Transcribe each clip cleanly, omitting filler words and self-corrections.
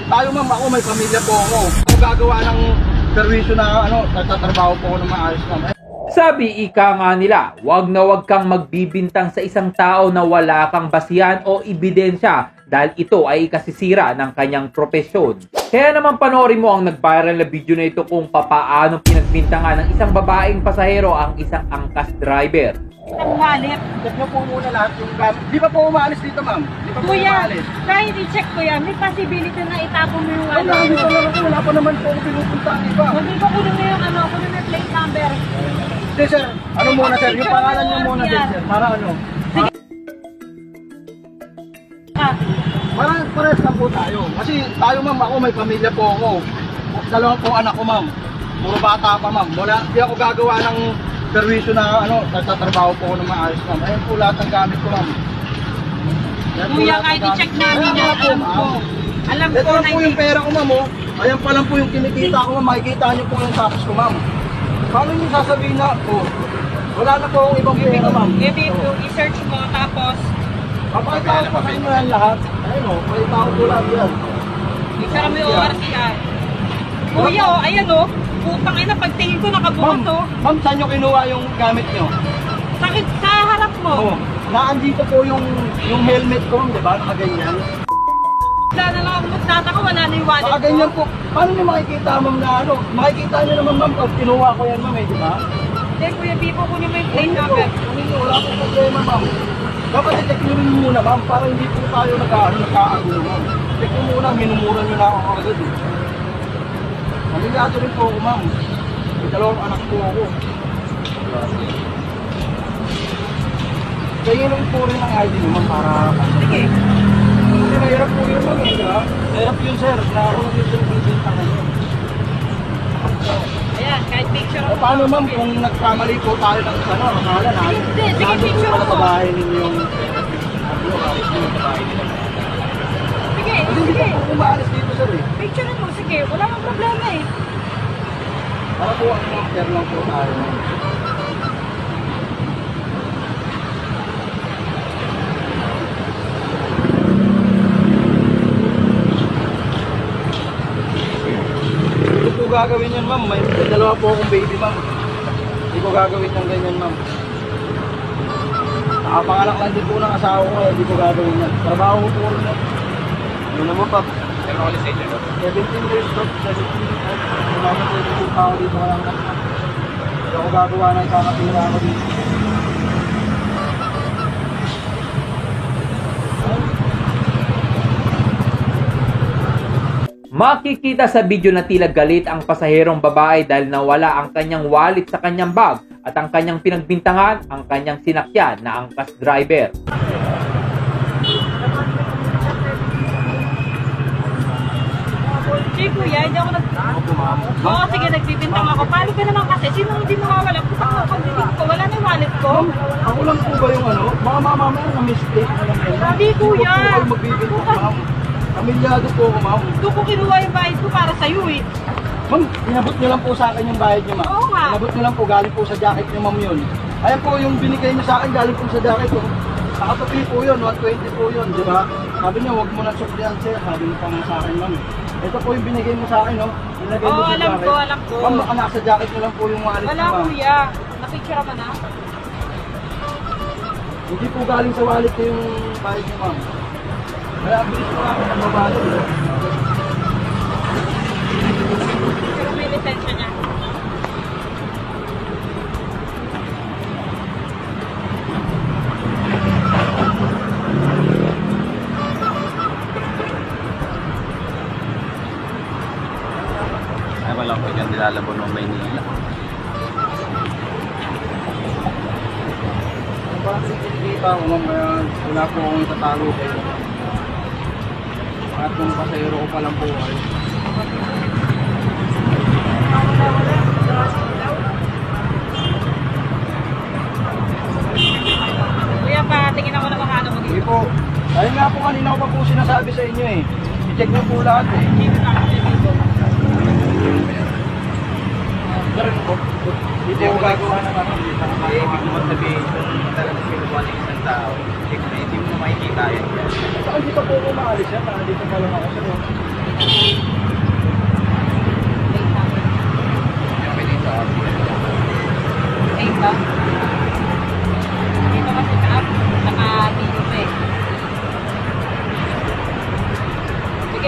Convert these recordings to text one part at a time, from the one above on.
tayo ma'am, ako may pamilya po ako. Ako gagawa ng servisyo na nagtatrabaho po ako ng maayos ma'am. Sabi ika nga nila, wag na wag kang magbibintang sa isang tao na wala kang basihan o ebidensya dahil ito ay ikasisira ng kanyang propesyon. Kaya naman panoorin mo ang nag-viral na video na ito kung papaano pinagbintangan ng isang babaeng pasahero ang isang angkas driver. Ang wallet. Check nyo po muna lahat yung gamit. Di ba po umalis dito ma'am? Di ba po Kuya, umalis? kahit i-check ko yan, may possibility na itapon mo yung Wala, wallet. wala pa naman po ako pinupunta, di ba? Hindi ko kunin mo yung kunin mo yung plate number. Hindi sir, ano muna sir, yung pangalan nyo muna din sir, para ano? Ah, Pares lang po tayo. Kasi tayo ma'am, ako may pamilya po ako. Dalawa po anak ko ma'am. Puro bata pa ma'am. Wala, di ako gagawa ng servisyo na nagtatrabaho po ako ng maayos ma'am. Ayan po lahat ng gamit ko ma'am. Ayan po Kuya, lahat ng kahit gamit. i-check namin Ayan, yan, wala po, alam ko. ma'am. Alam Ito ko lang na po yung pera ko ma'am oh. Ayan pa lang po yung kinikita ko ma'am. Makikita nyo po yung tapos ko ma'am. Paano nyo sasabihin na, oh, wala na po akong ibang pera ma'am. i-search mo, tapos Papakita ko pa sa inyo yan lahat. Ayun o, pakita ko po lahat yan. i-sara mo yung ORCR. Kuya, ayan putang ina, pagtingin ko nakabukas Ma'am, saan nyo kinuha yung gamit nyo? Sa harap mo. Oo. Naandito po yung helmet ko, di ba? Nakaganyan. Wala na lang ako magtataka, wala na yung wallet ko. Nakaganyan po. Paano nyo makikita ma'am na Makikita nyo naman ma'am pag kinuha ko yan ma'am di ba? Hindi, Kuya Bibo, kunin mo yung plate number. Wala po problema ma'am. Dapat i-check nyo rin muna ma'am para hindi po tayo nagkaagulo ma'am. Check nyo muna, minumura nyo na ako agad eh. Naligato rin po ako ma'am. May dalawang anak po ako. Kaya yun po rin ang ID nyo ma'am para... Sige. Kasi mahirap po yun ma'am, di ba? Mahirap yun sir, na ako yung bibintangan yun. Ayan, kahit picture O paano ma'am kung nagkamali po tayo ng akala na Hindi, sige, picture pala mo. sa bahay ninyong Sige, hindi sige. pa po umaalis dito sir eh. Picture mo, sige. Wala nang problema eh. Para po ang after lang po tayo. Hindi po gagawin yan ma'am. May dalawa po akong baby ma'am. Hindi ko gagawin ng ganyan ma'am. Nakapanganak lang din po ng asawa ko. Hindi ko gagawin yan. Trabaho ko po rin yan. Ano naman pa? 17 years old. 17 years old. Wala na po yung tao dito. Hindi ako gagawa ng kakatira ako dito. Makikita sa video na tila galit ang pasaherong babae dahil nawala ang kanyang wallet sa kanyang bag at ang kanyang pinagbintangan ang kanyang sinakyan na angkas driver. Sige kuya, hindi ako Opo ma'am. Oo, sige, nagbibintang ako. Paano ka naman kasi? Sino hindi mawawala? Putak ko, pagdidig ko. Wala na yung wallet ko. Ako lang po ba yung Baka mamamaya na mistake na lang yan. Hindi, kuya. Huwag po kayo magbibigay ma'am. Pamilyado po ako ma'am. Doon ko kinuha yung bayad ko para sa'yo eh. Ma'am, inabot niyo lang po sa akin yung bayad niyo ma'am. Oo nga. Inabot niyo lang po, galing po sa jacket niyo ma'am yun. Ayan po yung binigay niyo sa akin, galing po sa jacket ko. Nakatupi po yun, 120 po yun, di ba? Sabi niyo, huwag mo na suklihan sir, sabi niyo pa nga sa akin ma'am. Ito po yung binigay mo sa akin, no? Ilagay mo Oo, sa alam jacket. ko, alam ko. Ma'am, nasa jacket niyo lang po yung wallet Wala niyo, ma'am. kuya. Napicture mo na? Hindi po galing sa wallet ko yung bayad niyo ma'am. Kaya bilis po ako ng babae. Pero may lisensya niya. Ay, wala ko dyan nilalabon ng Maynila. Parang sinikita ko ma'am, kaya wala po akong itatago kayo. At kung pasayro ko palang buhay. Kuya pa, tingin ako na makano mo Hindi dito. po. Dahil nga po kanina ko pa po sinasabi sa inyo eh. I-check niyo po lahat eh. Dito na ako dito. Ganun po. Hindi ako gagawa ng ano. Ibig naman sabihin, kung talagang kinuha ng isang tao, hindi mo na makikita yan. Saka hindi pa po ako maalis yan. Nandito pa lang ako sa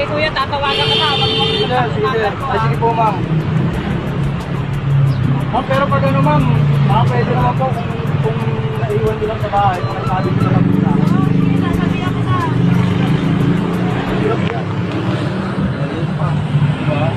Sige kuya, tatawagan ka na. Huwag mo Sige, kontak sige. number ko, Ay, ah. sige po, ma'am. Ma'am, pero pag ano, ma'am, pwede naman po kung naiwan nyo lang sa bahay, pakisabi nyo lang po sa akin. Oo, sige, sasabihan kita. Hirap yan. Ayun pa. Diba?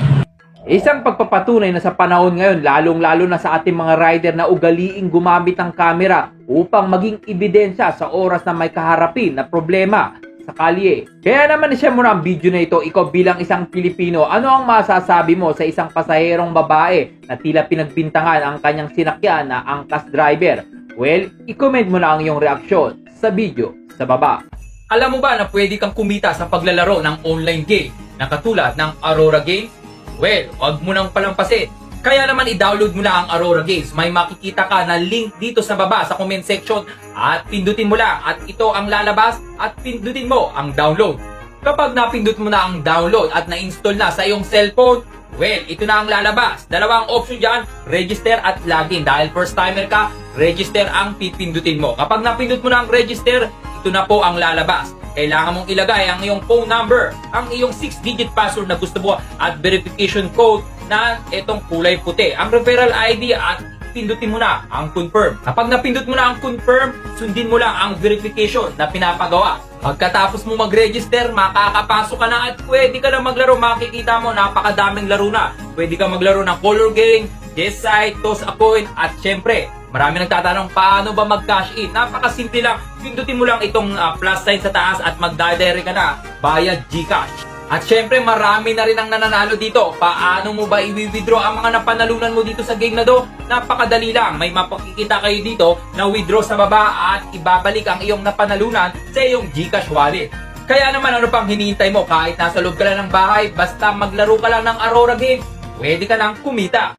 Isang pagpapatunay na sa panahon ngayon, lalong-lalo na sa ating mga rider na ugaliing gumamit ng kamera upang maging ebidensya sa oras na may kaharapin na problema sa kalye. Kaya naman share mo na ang video na ito, ikaw bilang isang Pilipino, ano ang masasabi mo sa isang pasaherong babae na tila pinagbintangan ang kanyang sinakyan na angkas driver? Well, i-comment mo na ang iyong reaksyon sa video sa baba. Alam mo ba na pwede kang kumita sa paglalaro ng online game na katulad ng Aurora Games? Well, wag mo nang palampasin. Kaya naman i-download mo na ang Aurora Games. May makikita ka na link dito sa baba sa comment section at pindutin mo lang at ito ang lalabas at pindutin mo ang download. Kapag napindut mo na ang download at na-install na sa iyong cellphone, well, ito na ang lalabas. Dalawang option dyan, register at login. Dahil first timer ka, register ang pipindutin mo. Kapag napindut mo na ang register, ito na po ang lalabas. Kailangan mong ilagay ang iyong phone number, ang iyong 6-digit password na gusto mo at verification code na itong kulay puti. Ang referral ID at pindutin mo na ang confirm. Kapag napindot mo na ang confirm, sundin mo lang ang verification na pinapagawa. Pagkatapos mo mag-register, makakapasok ka na at pwede ka na maglaro. Makikita mo, napakadaming laro na. Pwede ka maglaro ng color game, guess site, toss a coin, at syempre, marami nagtatanong paano ba mag-cash in. Napakasimple lang. Pindutin mo lang itong plus sign sa taas at mag-direct ka na via GCash. At syempre, marami na rin ang nananalo dito. Paano mo ba i-withdraw ang mga napanalunan mo dito sa game na do? Napakadali lang. May mapakikita kayo dito na withdraw sa baba at ibabalik ang iyong napanalunan sa iyong GCash wallet. Kaya naman ano pang hinihintay mo? Kahit nasa loob ka lang ng bahay, basta maglaro ka lang ng Aurora Games, pwede ka nang kumita.